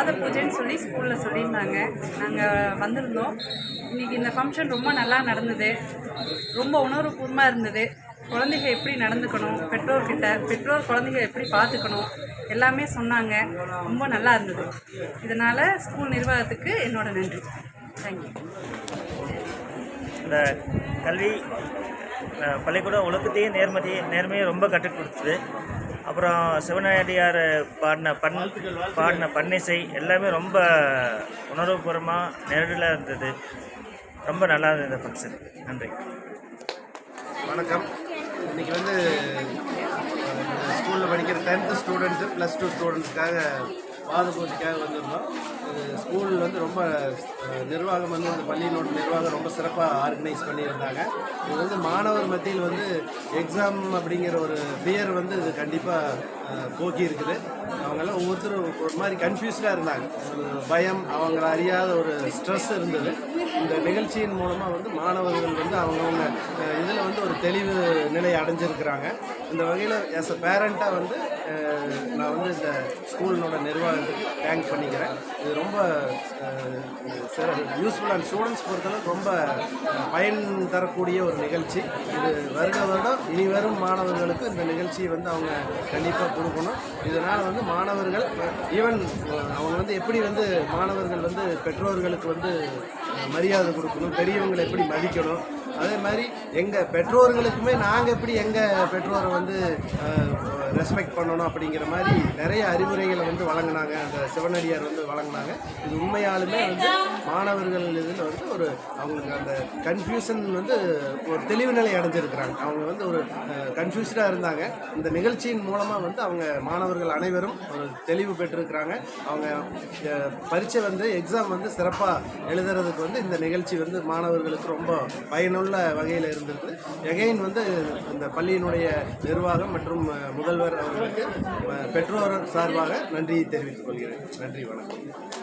பாத பூஜைன்னு சொல்லி ஸ்கூலில் சொல்லியிருந்தாங்க. நாங்கள் வந்திருந்தோம். இன்றைக்கி இந்த ஃபங்க்ஷன் ரொம்ப நல்லா நடந்தது. ரொம்ப உணர்வுபூர்வமாக இருந்தது. குழந்தைங்க எப்படி நடந்துக்கணும், பெற்றோர் குழந்தைங்க எப்படி பார்த்துக்கணும் எல்லாமே சொன்னாங்க. ரொம்ப நல்லா இருந்தது. இதனால் ஸ்கூல் நிர்வாகத்துக்கு என்னோட நன்றி. தேங்க்யூ. இந்த கல்வி பள்ளிக்கூடம் ஒழுக்கத்தையே நேர்மையை ரொம்ப கற்றுக் கொடுத்தது. அப்புறம் சிவனடியார் பாடின பன்னிசை எல்லாமே ரொம்ப உணர்வுபூர்வமாக நேரடியாக இருந்தது. ரொம்ப நல்லா இருந்தது இந்த ஃபங்க்ஷன். நன்றி. வணக்கம். இன்றைக்கி ஸ்கூலில் படிக்கிற 10th ஸ்டூடெண்ட்ஸு +2 ஸ்டூடெண்ட்ஸ்க்காக பாத பூஜைக்காக வந்திருந்தோம். ஸ்கூல் ரொம்ப நிர்வாகம் இந்த பள்ளியினோட நிர்வாகம் ரொம்ப சிறப்பாக ஆர்கனைஸ் பண்ணியிருந்தாங்க. இது மாணவர் மத்தியில் எக்ஸாம் அப்படிங்கிற ஒரு ஃபியர் இது கண்டிப்பாக போக்கி இருக்குது. அவங்கெல்லாம் ஒவ்வொருத்தரும் ஒரு மாதிரி கன்ஃபியூஸ்டாக இருந்தாங்க. ஒரு பயம், அவங்கள அறியாத ஒரு ஸ்ட்ரெஸ் இருந்தது. இந்த நிகழ்ச்சியின் மூலமாக மாணவர்கள் அவங்கவுங்க இதில் ஒரு தெளிவு நிலை அடைஞ்சிருக்கிறாங்க. இந்த வகையில் ஆஸ் அ பேரண்ட்டாக நான் இந்த ஸ்கூலினோட நிர்வாகத்துக்கு தேங்க் பண்ணிக்கிறேன். இது ரொம்ப யூஸ்ஃபுல்லான ஸ்டூடெண்ட்ஸ் பொறுத்தளவுக்கு ரொம்ப பயன் தரக்கூடிய ஒரு நிகழ்ச்சி. இது வருடம் இனி வரும் மாணவர்களுக்கு இந்த நிகழ்ச்சியை அவங்க கண்டிப்பாக கொடுக்கணும். இதனால் மாணவர்கள் ஈவன் அவங்க எப்படி மாணவர்கள் பெற்றோர்களுக்கு மரியாதை கொடுக்கணும், பெரியவங்களை எப்படி மதிக்கணும், அதே மாதிரி எங்கள் பெற்றோர்களுக்குமே நாங்கள் எப்படி எங்கள் பெற்றோரை ரெஸ்பெக்ட் பண்ணணும் அப்படிங்கிற மாதிரி நிறைய அறிவுரைகளை வழங்கினாங்க. அந்த சிவனடியார் வழங்கினாங்க. இது உண்மையாலுமே மாணவர்கள் இதில் ஒரு அவங்களுக்கு அந்த கன்ஃபியூஷன் ஒரு தெளிவு நிலை அடைஞ்சிருக்கிறாங்க. அவங்க ஒரு கன்ஃபியூஸ்டாக இருந்தாங்க. இந்த நிகழ்ச்சியின் மூலமாக அவங்க மாணவர்கள் அனைவரும் ஒரு தெளிவு பெற்றிருக்கிறாங்க. அவங்க பரீட்சை எக்ஸாம் சிறப்பாக எழுதுறதுக்கு இந்த நிகழ்ச்சி மாணவர்களுக்கு ரொம்ப பயனுள்ள வகையில் இருந்திருக்கு. எகைன் இந்த பள்ளியினுடைய நிர்வாகம் மற்றும் முதல்வர் அவர்களுக்கு பெற்றோர் சார்பாக நன்றியை தெரிவித்துக் கொள்கிறேன். நன்றி, வணக்கம்.